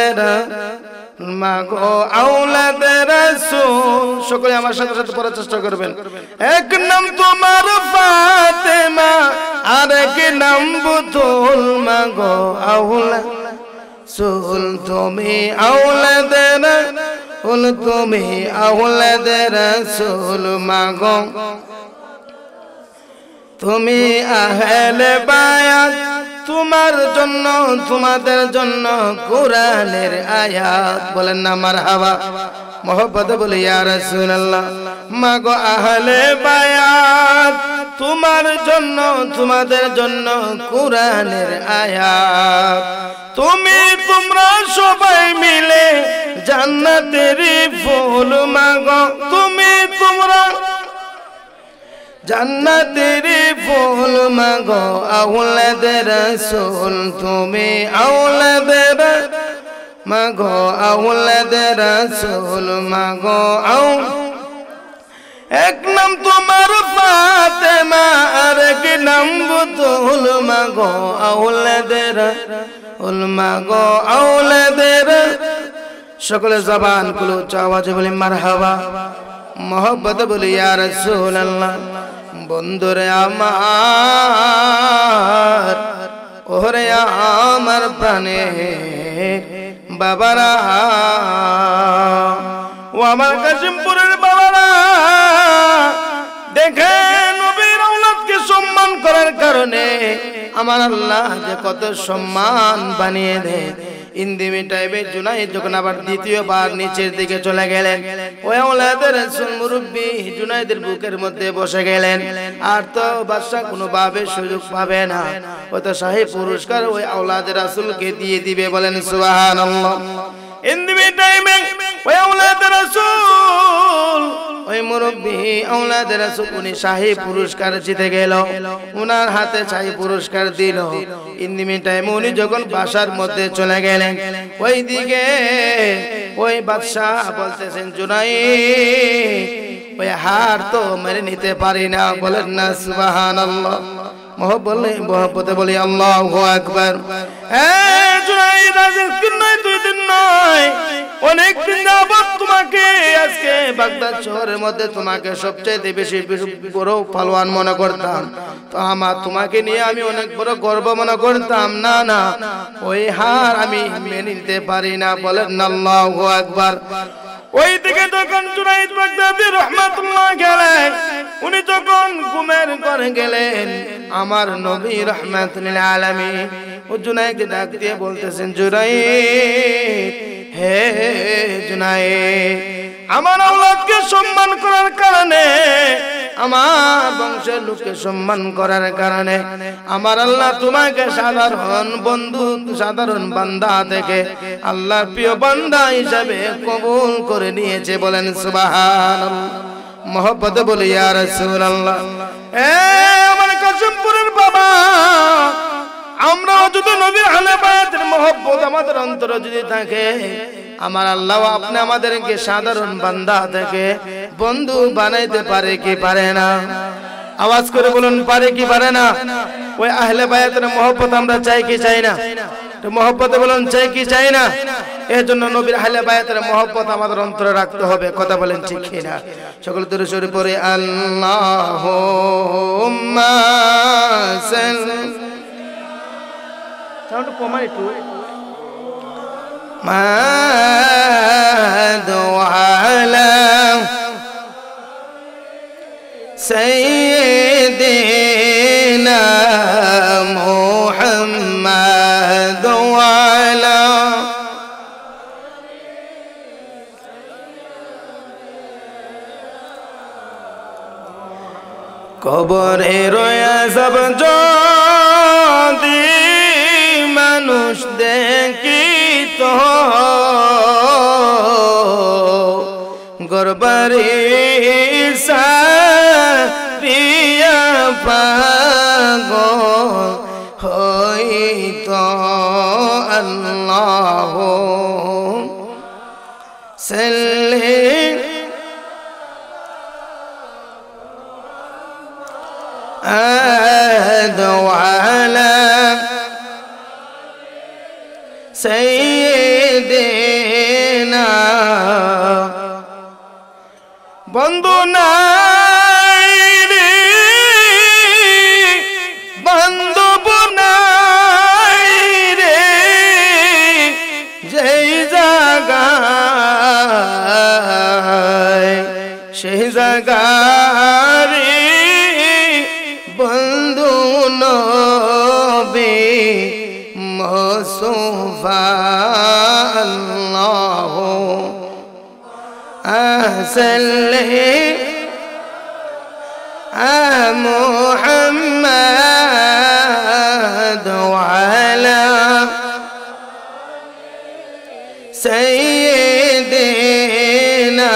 मांगो औलाद रसूल। সকলে আমার সাথে সাথে পড়ার চেষ্টা করবেন। এক নাম তোমার ফাতিমা আর এক নাম বুতুল মাंगो औलाद রসুল তুমি আওলাদ রাসূল তুমি আওলাদ রাসূল মাগো তুমি আহলে বায়াত তোমার জন্য তোমাদের জন্য কোরআনের আয়াত। বলেন না মারহাবা। মোহব্বত বলে ইয়া রাসূলুল্লাহ। মাগো আহলে বায়াত তোমার জন্য তোমাদের জন্য কোরআনের আয়াত। তোমরা সবাই মিলে জান্নাতের ফুল মাগো তোমরা জান্নাতের ফুল মাগো আওলাদ রাসূল তুমি আওলাদ মাগো আওলাদ রাসূল মাগো এক নাম তোমার ফাতেমা আর এক নাম বুতুল মাগো আওলাদ রাসূল মাগো আওলাদ। সকলে জবান খুলে উচ্চ আওয়াজে বলি মারহাবা। মোহব্বত বলি ইয়া রাসূলুল্লাহ। বন্ধুরে আমার ওরে আমার প্রাণে বাবারা ও আমার কাশিমপুরের বাবারা, দেখেন নবীর আওলাদকে সম্মান করার কারণে আমার আল্লাহ যে কত সম্মান বানিয়ে দেয়। ইন্দিমি টাইমে জুনায়েদ যখন আবার দ্বিতীয়বার নিচের দিকে চলে গেলেন, ওই আওলাদের রাসূল মুরব্বি জুনায়েদের বুকের মধ্যে বসে গেলেন। আর তো বাদশা কোনোভাবে সুযোগ পাবে না, ওই তো শাহী পুরস্কার ওই আওলাদের রাসূলকে দিয়ে দিবে। বলেন সুবহানাল্লাহ। ইন্দিমি টাইমে ওই আওলাদের রাসূল ওই মুরব্বি আওলাদের রাসূল উনি শাহী পুরস্কার জিতে গেল, উনার হাতে শাহী পুরস্কার দিল। ইন্দিমি টাইমে উনি যখন বাসার মধ্যে চলে গেলেন, ওই দিকে ওই বাদশা বলতেছেন, জুনায়েদ ওই হার তো মেনে নিতে পারি না। বলেন না সুবহানাল্লাহ। মোহব্বতে বলি আল্লাহু আকবার। জুনায়েদ আজকে নয় দুই দিন নয় অনেক দিন যাবত তোমাকে আজকে বাগদাদ শহরের মধ্যে তোমাকে সবচেয়ে বেশি বড় পালোয়ান মনে করতাম। তো আমার তোমাকে নিয়ে আমি অনেক বড় গর্ব মনে করতাম। না না, ওই হার আমি মেনে নিতে পারি না। বলেন আল্লাহু আকবার। ওই দিকে যখন জুনায়েদ বাগদাদী রাহমাতুল্লাহ আলাইহি উনি যখন ঘুমের ঘরে গেলেন, আমার নবী রাহমাতুল লিল আলামিন ও জুনায়েদকে ডাক দিয়ে বলতেছেন, জুনায়েদ হে জুনায়েদ, আমার আওলাদকে সম্মান করার কারণে আমার বংশের লোককে সম্মান করার কারণে আমার আল্লাহ তোমাকে সাধারণ বন্ধু সাধারণ বান্দা থেকে আল্লাহর প্রিয় বান্দা হিসেবে কবুল করে নিয়েছে। বলেন সুবহানাল্লাহ। মোহব্বত বলি ইয়া রাসূলুল্লাহ। আমার কাশিমপুরের বাবা, আমরা যদি নবীর আহলে বায়াতের মোহব্বত আমাদের অন্তরে যদি থাকে, আমার আল্লাহ আপনি আমাদেরকে সাধারণ বান্দা থেকে বন্ধু বানাইতে পারে কি পারে না? আওয়াজ করে বলুন, পারে কি পারে না? ওই আহলে বায়াতের মহব্বত আমরা চাই কি চাই না? তো মহব্বতে বলেন চাই কি চাই না? এর জন্য নবীর আহলে বায়াতের মহব্বত আমাদের অন্তরে রাখতে হবে। কথা বলেন ঠিক কি না? সকল দরুদ শরীফ পড়ে আল্লাহুম্মা সাল্লি সাউন্ড কমাই একটু আলা সাইয়্যিদিনা মুহাম্মাদ ওয়ালা কবরের আযাব যদি মানুষ দেখিত গরবারি সারিয়া পাগল হইত আল্লাহুম্মা সাল্লি আলা সাইয়্যিদিনা বন্ধু নাই রে বান্ধব নাই রে যেই জায়গায় সেই জায়গায় বন্ধু নবী মুস্তাফা আল্লাহু সাল্লি মুহাম্মাদ ওয়ালা সাইয়্যিদিনা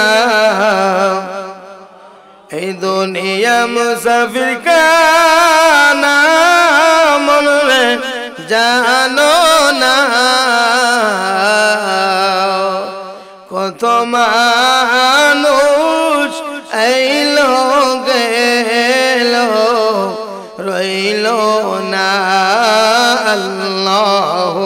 এই দুনিয়া মুসাফির কানা মনে জানো না কত মানুষ আইলো গেল রইল না আল্লাহ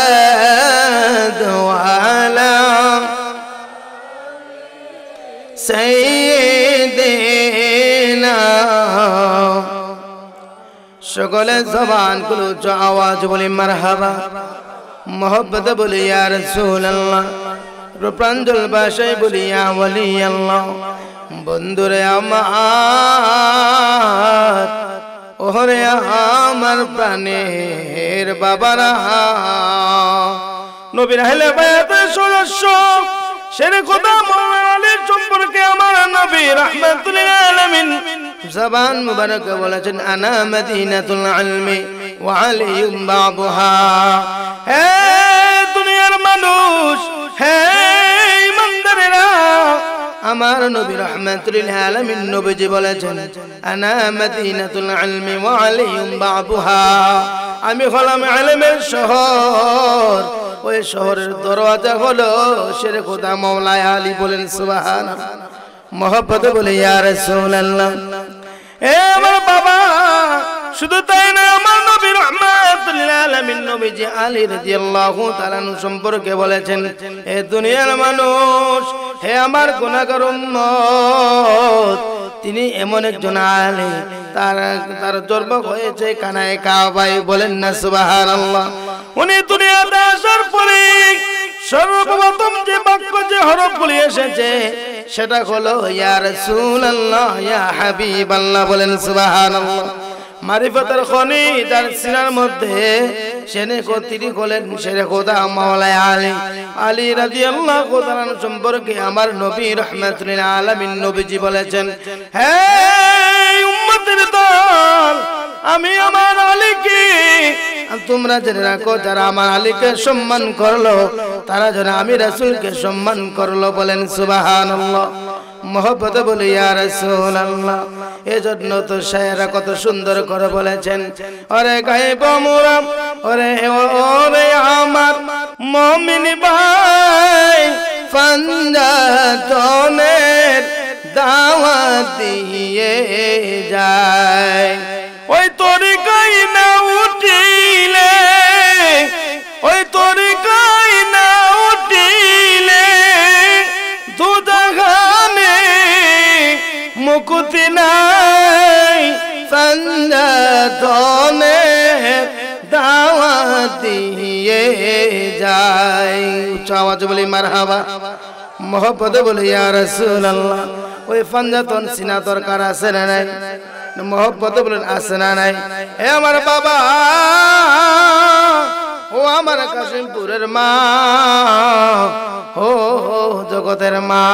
মুহাম্মাদ ওয়ালা সাইয়্যিদিনা সকলে জবান খুলে উচ্চ আওয়াজ বলি মারহাবা মোহব্বত বলি ইয়া রাসূলুল্লাহ প্রাঞ্জল ভাষায় বলি ইয়া ওয়ালি আল্লাহ বন্ধুরে আমার ওরে আমার প্রাণের বাবারা নবীর আহলে বায়াতের সদস্য সেরে কথা মাওলানা আলীর সম্পর্কে আমার নবী রাহমাতুল আলামিন জবান মুবারক বলেছেন আনা মদিনাতুল ইলমি ওয়া আলিয়ুম বাবুহা হে দুনিয়ার মানুষ হে ইমানদারেরা আমার নবী রাহমাতুল আলামিন নবীজি বলেছেন আনা মদিনাতুল ইলমি ওয়া আলিয়ুম বাবুহা আমি হলাম ইলমের শহর ওই শহরের দরওয়াজা হলো শেরে খোদা মাওলা আলী বলেন সুবহানাল্লাহ মোহব্বত বলে ইয়া রাসূলুল্লাহ এ আমার বাবা শুধু তাই না আমার নবী রাহমাতুল আলামিন নবীজি আলী রাদিয়াল্লাহু তাআলা সম্পর্কে বলেছেন হে দুনিয়ার মানুষ হে আমার গুনাহগার উম্মত তিনি এমন একজন আলী তার জন্ম হয়েছে কানায় কাবায় বলেন না সুবহানাল্লাহ উনি দুনিয়াতে আসার পরে সর্বপ্রথম যে বাক্য যে হরফগুলি এসেছে সেটা হলো ইয়া রাসূলুল্লাহ ইয়া হাবিবাল্লাহ বলেন সুবহানাল্লাহ মারিফতের খনি তার সিনার মধ্যে সেনে তিনি বলেন শেরে খোদা মাওলা আলী রাদিয়াল্লাহু তাআলা সম্পর্কে আমার নবী রাহমাতুল আলামিন নবীজি বলেছেন হে উম্মতের দল আমি আমার আলীকে তোমরা জেনে রাখো যারা আমার আলীকে সম্মান করলো তারা যেন আমি রাসূলকে সম্মান করলো বলেন সুবহানাল্লাহ মোহব্বত বলি ইয়া রাসূলুল্লাহ এজন্য তো শায়েরা কত সুন্দর করে বলেছেন ওরে গায়েব মোরা ওরে আমার মুমিন ভাই পাঞ্জাতনের দাওয়াত দিয়ে যায়। ওই তরিকায় না উঠিলে, ওই তরিকায় না উঠিলে দুজাহানে মুক্তি নাই, পাঞ্জাতনের দাওয়াত দিয়ে যায়। উচ্চ আওয়াজ বলি মারহাবা, মোহব্বতে বলি ইয়া রাসূলুল্লাহ। ওই পাঞ্জাতন চিনা দরকার আছে না নাই? মোহব্বতে বলেন আছে না নাই? হে আমার বাবা, ও আমার কাশিমপুরের মা, ও জগতের মা,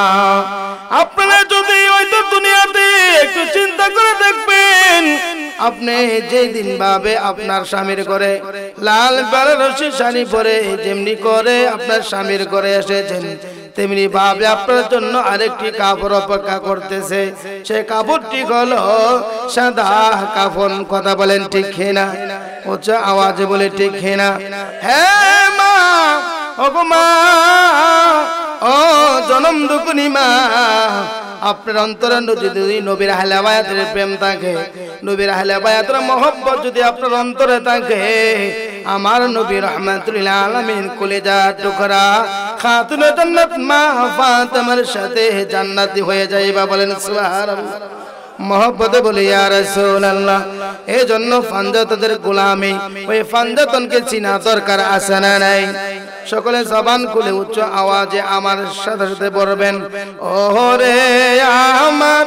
আপনারা যদি হয়তো দুনিয়াতে একটু চিন্তা করে দেখবেন, আপনি যেদিন ভাবে আপনার স্বামীর করে লাল পাড়ের রশি শাড়ি পরে যেমনি করে আপনার স্বামীর করে এসেছেন, তেমনি ভাবে আপনার জন্য আরেকটি কাপড় অপেক্ষা করতেছে। সে কাপড়টি হলো সাদা কাফন। কথা বলেন ঠিক না? উচ্চ আওয়াজে বলে ঠিক না? হ্যাঁ মা, ও গো মা, ও জনম দুকুনি মা, আপনার অন্তরে যদি নবীর আহলে বায়াতের প্রেম থাকে, নবীর আহলে বায়াতের মহব্বত যদি আপনার অন্তরে থাকে, আমার নবী রাহমাতুল লিল আলামিন কলিজার টুকরা খাতুনে জান্নাত মা ফাতেমার সাথে জান্নাতি হয়ে যাইবা। বলেন সুবহানাল্লাহ। মহব্বতে বলি ইয়া রাসূলুল্লাহ। এই জন্য পাঞ্জাতনের গোলামি, ওই পাঞ্জাতনকে চিনা দরকার আছে না নাই? সকলে জবান খুলে উচ্চ আওয়াজে আমার সাথে সাথে বলবেন, ওরে আমার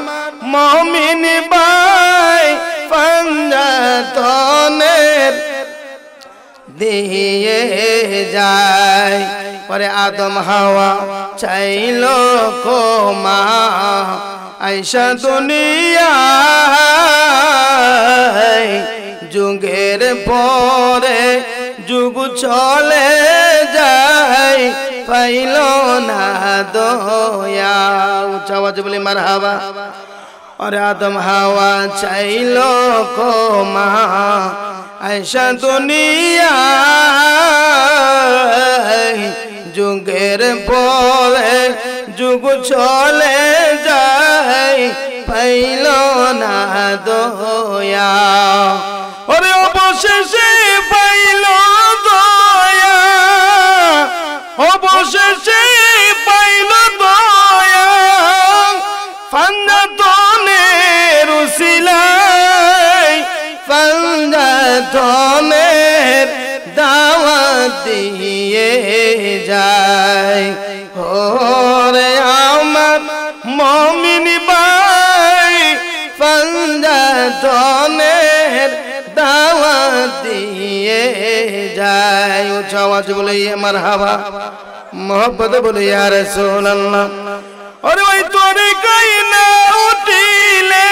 মুমিন ভাই, পাঞ্জাতনের দিয়ে যায়। পরে আদম হাওয়া চাইল ক্ষমা, আইসা দুনিয়ায় যুগের পরে যুগ চলে যায়, পাইল না দয়া। উচ্চ আওয়াজে বলি মারহাবা। আর আদম হাওয়া চাইল ক্ষমা, আইসা দুনিয়ায় যুগের পরে যুগ চলে যায়, পাইল না দয়া। ওরে অবশেষে পাইল দয়া, অবশেষে পাইল দয়া, পাঞ্জাতনের উসিলায় পাঞ্জাতনের দাওয়াত দিয়ে যায়। ওরে আমার মুমিন ভাই, পাঞ্জাতনের দাওয়াত দিয়ে যায়। উচ্চ আওয়াজ বলে মারহাবা, মোহব্বতে বলে ইয়া রাসূলুল্লাহ। ওরে ওই তরিকায় না উঠিলে,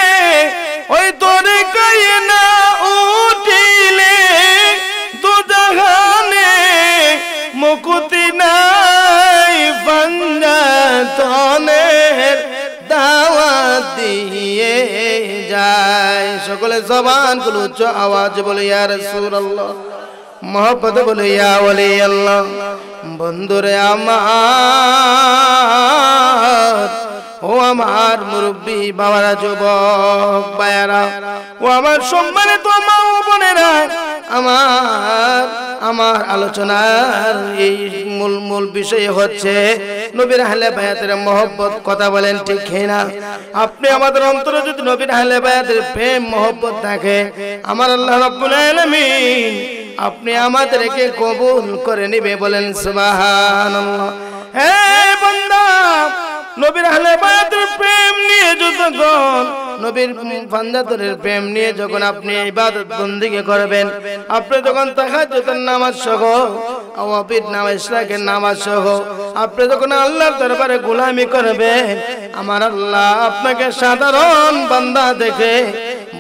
ওই তরিকায় না উঠিলে দুজাহানে মুক্তি নাই, পাঞ্জাতনের দাওয়াত দিয়ে যায়। সকলে জবান খুলে উচ্চ আওয়াজ বলে ইয়া রাসূলুল্লাহ। মোহব্বতে বলে ইয়া ওলি আল্লাহ। বন্ধুরে আমার, ও আমার মুরব্বী বাবারা, যুবক ভাইয়ারা, ও আমার সম্মানিত মা ও বোনেরা, আমার আলোচনার এই মূল বিষয় হচ্ছে নবীর আহলে বায়াতের মহব্বত। কথা বলেন ঠিক না? আপনি আমাদের অন্তরে যদি নবীর আহলে বায়াতের প্রেম মহব্বত থাকে, আমার আল্লাহ রাব্বুল আলামিন আপনি আমাদেরকে কবুল করে নিবে। বলেন সুবহানাল্লাহ। হে বান্দা, নবীর আহলে বায়াতের প্রেম নিয়ে যতক্ষণ, নবীর পাঞ্জাতনের প্রেম নিয়ে যখন আপনি ইবাদত বন্দেগী করবেন, আপনি যখন তাহাজ্জুদের নামাজ সহ, আওয়াবির নামাজ, ইশরাকের নামাজ সহ আপনি যখন আল্লাহর দরবারে গোলামি করবেন, আমার আল্লাহ আপনাকে সাধারণ বান্দা দেখে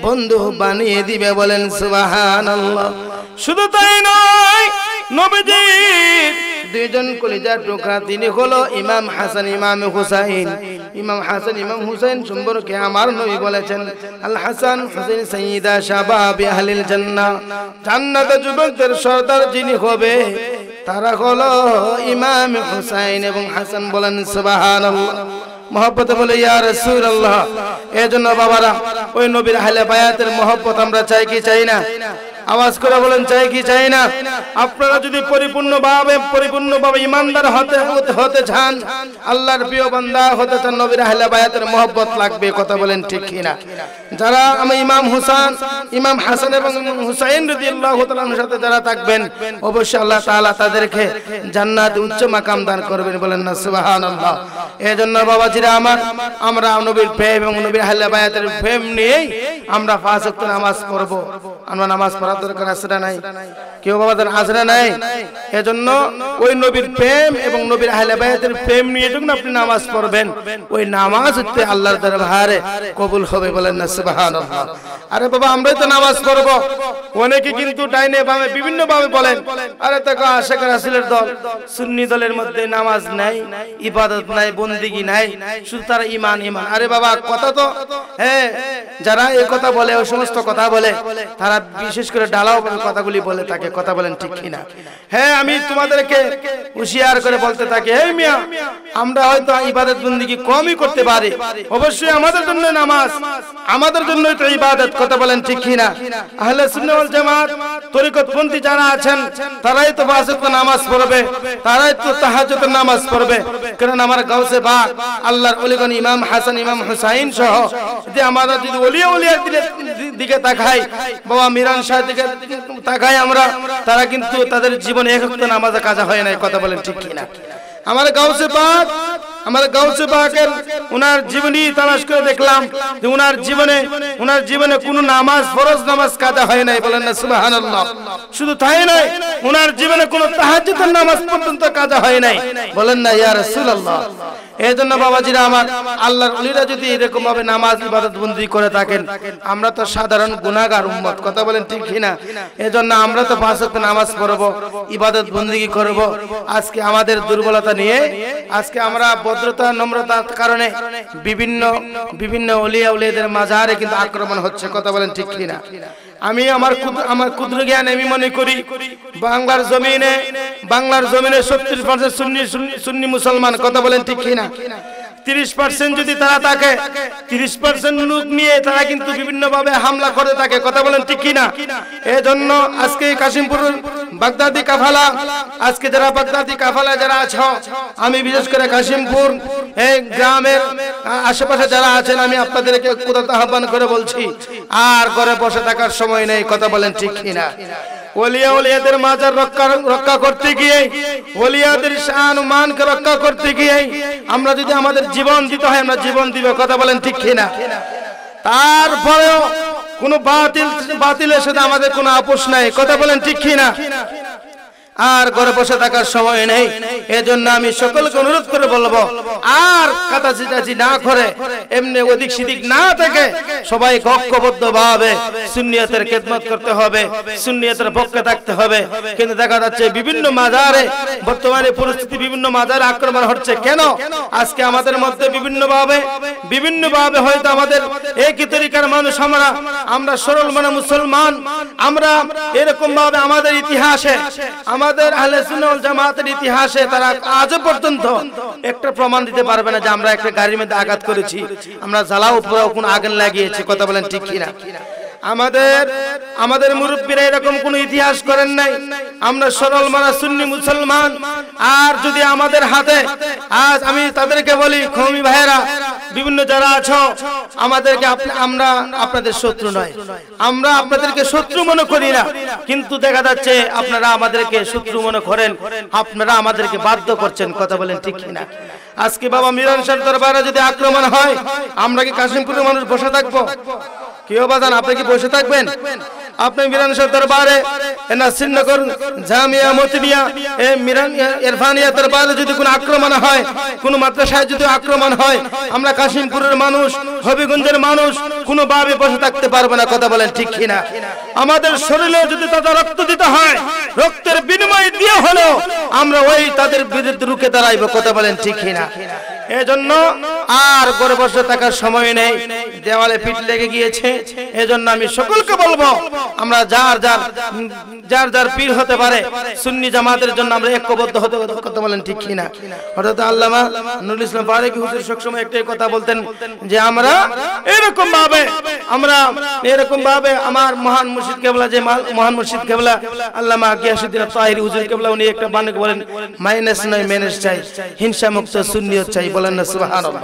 বন্ধু বানিয়ে দিবে। বলেন সুবহানাল্লাহ। শুধু তাই নয়, নবীজির দুইজন কলিজার টুকরা, তিনি হলো ইমাম হাসান, ইমাম হুসাইন। ইমাম হাসান, ইমাম হুসাইন সম্পর্কে আমার নবী বলেছেন, আল হাসান হুসাইন সাইয়্যিদা শাবাবি আহলিল জান্নাহ, জান্নাতে যুবকদের সর্দার যিনি হবে তারা হলো ইমাম হুসাইন এবং হাসান। বলেন সুবহানাল্লাহ। মহব্বতে বলে ইয়া রাসূলুল্লাহ। এজন্য বাবারা ওই নবীর আহলে বায়াতের মহব্বত আমরা চাই কি চাই না? আওয়াজ করে বলেন চাই কি চাই না? আপনারা যদি পরিপূর্ণভাবে ইমানদার হতে চান, আল্লাহর প্রিয় বান্দা হতে চান, নবীর আহলে বায়াতের মহব্বত লাগবে। কথা বলেন ঠিক কি না? যারা আমি ইমাম হাসান এবং হুসাইন রাদিয়াল্লাহু তাআলার সাথে যারা থাকবেন, অবশ্যই আল্লাহ তাআলা তাদেরকে জান্নাতে উচ্চ মাকাম দান করবেন। বলেন না সুবহানাল্লাহ। এজন্য বাবাজিরা আমার, আমরা নবীর প্রেম এবং নবীর আহলে বায়াতের প্রেম নিয়েই আমরা 5 ওয়াক্ত নামাজ পড়ব। আমরা নামাজ পড়ার দরকার আছে না নাই? কেউ বাবাদের আছে না নাই? এজন্য ওই নবীর প্রেম এবং নবীর আহলে বায়াতের প্রেম নিয়ে যখন আপনি নামাজ পড়বেন, ওই নামাজ হচ্ছে আল্লাহর দরবারে কবুল হবে। বলেন না সুবহানাল্লাহ। আরে বাবা, আমরাই তো নামাজ পড়ব। অনেকে কিন্তু ডাইনে বামে বিভিন্ন ভাবে বলেন, আরে তো আশিক রাসূলের দল, সুন্নি দলের মধ্যে নামাজ নাই, ইবাদত নাই, বন্দেগী নাই, শুধু তারা ঈমান। আরে বাবা, কথা তো যারা এই কথা বলে, ওই সমস্ত কথা বলে, তারা বিশেষ করে ঢালাও কথাগুলি বলে থাকে। কথা বলেন ঠিক কিনা? আমি তোমাদেরকে হুঁশিয়ার করে বলতে থাকি, হে মিয়া, আমরা হয়তো ইবাদত বন্দেগী কমই করতে পারি, অবশ্যই আমাদের জন্য নামাজ, আমাদের জন্যই তো ইবাদত। কথা বলেন ঠিক কিনা? আহলে সুন্নাহ ওয়াল জামাত তরিকতপন্থী যারা আছেন, তারাই তো 5 ওয়াক্ত নামাজ পড়বে, তারাই তো তাহাজ্জুদের নামাজ পড়বে। কারণ আমার গাউসে পাক আল্লাহর ওলিগণ ইমাম হাসান, ইমাম হুসাইন সহ যে আমরা যদি ওলিয়ার দিকে তাকাই, বাবা মিরান শাহ দিকে তাকাই আমরা, তারা কিন্তু তাদের জীবনে এক ওয়াক্ত নামাজে কাজা হয় নাই। কথা বলেন ঠিক কিনা? আমার গাউসে পাকের উনার জীবনী তালাশ করে দেখলাম যে উনার জীবনে কোনো নামাজ, ফরজ নামাজ কাজা হয় নাই। বলেন না সুবহানাল্লাহ। শুধু তাই নয়, উনার জীবনে কোনো তাহাজ্জুদের নামাজ পর্যন্ত কাজা হয় নাই। বলেন না ইয়া রাসূলুল্লাহ। এজন্য বাবাজিরা আমার, আল্লাহর ওলিরা যদি এরকম ভাবে নামাজ ইবাদত বন্দেগী করে থাকেন, আমরা তো সাধারণ গুনাহগার উম্মত। কথা বলেন ঠিক কিনা? এজন্য আমরা তো 5 ওয়াক্ত নামাজ পড়ব, ইবাদত বন্দেগী করব। আজকে আমাদের দুর্বলতা নিয়ে, আজকে আমরা ভদ্রতা নম্রতার কারণে বিভিন্ন ওলিয়া উলিয়াদের মাজারে কিন্তু আক্রমণ হচ্ছে। কথা বলেন ঠিক কিনা? আমি আমার ক্ষুদ্র জ্ঞান আমি মনে করি বাংলার জমিনে 70% সুন্নি মুসলমান। কথা বলেন ঠিক কিনা? 30% যদি তারা থাকে, 30% লোক নিয়ে তারা কিন্তু বিভিন্ন ভাবে হামলা করে থাকে। কথা বলেন ঠিক কিনা? এজন্য আজকে কাশিমপুর বাগদাদি কাফালা, আজকে যারা বাগদাদি কাফালা যারা আছো, আমি বিশেষ করে কাশিমপুর এই গ্রামের আশেপাশে যারা আছেন, আমি আপনাদেরকে উদাত্ত আহ্বান করে বলছি, আর ঘরে বসে থাকার সময় নেই। কথা বলেন ঠিক কিনা? ওলিয়াদের মাজার রক্ষা করতে গিয়ে, ওলিয়াদের শান মানকে রক্ষা করতে গিয়ে আমরা যদি আমাদের জীবন দিতে হয়, আমরা জীবন দিব। কথা বলেন ঠিক কিনা? তারপরেও কোন বাতিলের সাথে আমাদের কোনো আপোষ নাই। কথা বলেন ঠিক কিনা? আর ঘরে বসে থাকার সময় নেই। এজন্য আমি সকলকে অনুরোধ করে বলবো, আর কাটাছিটাছি না করে, এমনি ওদিক সিদিক না থেকে সবাই ঐক্যবদ্ধ ভাবে সুন্নিয়তের খেদমত করতে হবে, সুন্নিয়তের পক্ষে থাকতে হবে। কিন্তু দেখা যাচ্ছে বিভিন্ন মাজারে, বর্তমানে পরিস্থিতি বিভিন্ন মাজারে আক্রমণ হচ্ছে। কেন? আজকে আমাদের মধ্যে বিভিন্ন ভাবে হয়তো আমাদের একই তরিকার মানুষ, আমরা সরল মনা মুসলমান, আমরা এরকম ভাবে আমাদের ইতিহাসে, আমাদের আহলে সুন্নাহ ওয়াল জামাতের ইতিহাসে তারা আজ পর্যন্ত একটা প্রমাণ দিতে পারবে না যে আমরা একটা গাড়ির মধ্যে আঘাত করেছি, আমরা জ্বালাও উপরে কোন আগুন লাগিয়েছি। কথা বলেন ঠিক কিনা? আমাদের মুরব্বীরা এরকম কোন ইতিহাস করেন নাই। আমরা সরল মানা সুন্নি মুসলমান। আর যদি আমাদের হাতে, আজ আমি তাদেরকে বলি, কওমি ভাইরা বিভিন্ন যারা আছো, আমাদেরকে আমরা আপনাদের শত্রু নয়, আমরা আপনাদেরকে শত্রু মনে করি না। কিন্তু দেখা যাচ্ছে আপনারা আমাদেরকে শত্রু মনে করেন, আপনারা আমাদেরকে বাধ্য করছেন। কথা বলেন ঠিক কিনা? আজকে বাবা মিরান শাহ দরবারে যদি আক্রমণ হয়, আমরা কি কাশিমপুরের মানুষ বসে থাকবো? কেউ বাজান, আপনি কি বসে থাকবেন? আপনি মিরান শাহ দরবারে, নাসিরনগর জামিয়া মতিনিয়া, মিরান ইরফানিয়া দরবারে যদি কোনো আক্রমণ হয়, কোনো মাদ্রাসায় যদি আক্রমণ হয়, আমরা কাশিমপুরের মানুষ, হবিগঞ্জের মানুষ কোনো ভাবে বসে থাকতে পারবো না। কথা বলেন ঠিক কিনা? আমাদের শরীরে যদি তাদের রক্ত দিতে হয়, রক্তের বিনিময় দিয়ে হলো আমরা ওই তাদের বিরুদ্ধে রুখে দাঁড়াইবো। কথা বলেন ঠিক কিনা? এজন্য আর ঘরে বসে থাকার সময় নেই, দেওয়ালে পিঠ লেগে গিয়েছে। এজন্য আমি সকলকে বলবো আমরা যার যার পীর হতে পারে সুন্নি জামাতের জন্য আমরা ঐক্যবদ্ধ হতে কথা বলেন ঠিক কিনা? হযরত আল্লামা নুরুল ইসলাম ফারুকী হুজুর সবসময় একটাই কথা বলতেন যে আমরা এরকম ভাবে আমার মহান মুর্শিদ কেবলা, যে মহান মুর্শিদ কেবলা আল্লামা গিয়াসউদ্দিন তাহিরি হুজুর কেবলা, উনি একটা বাণী বলেন মাইনাস নয় মেনেস চাই, হিংসা মুক্ত সুন্নিয়ত চাই। বলেন না সুবহানাল্লাহ।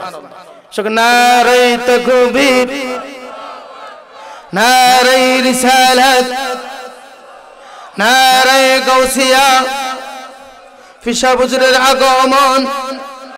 নারে তাকবীর, নারে রিসালাত, নারে গাউসিয়া, ফিসা হুজুরের আগমন।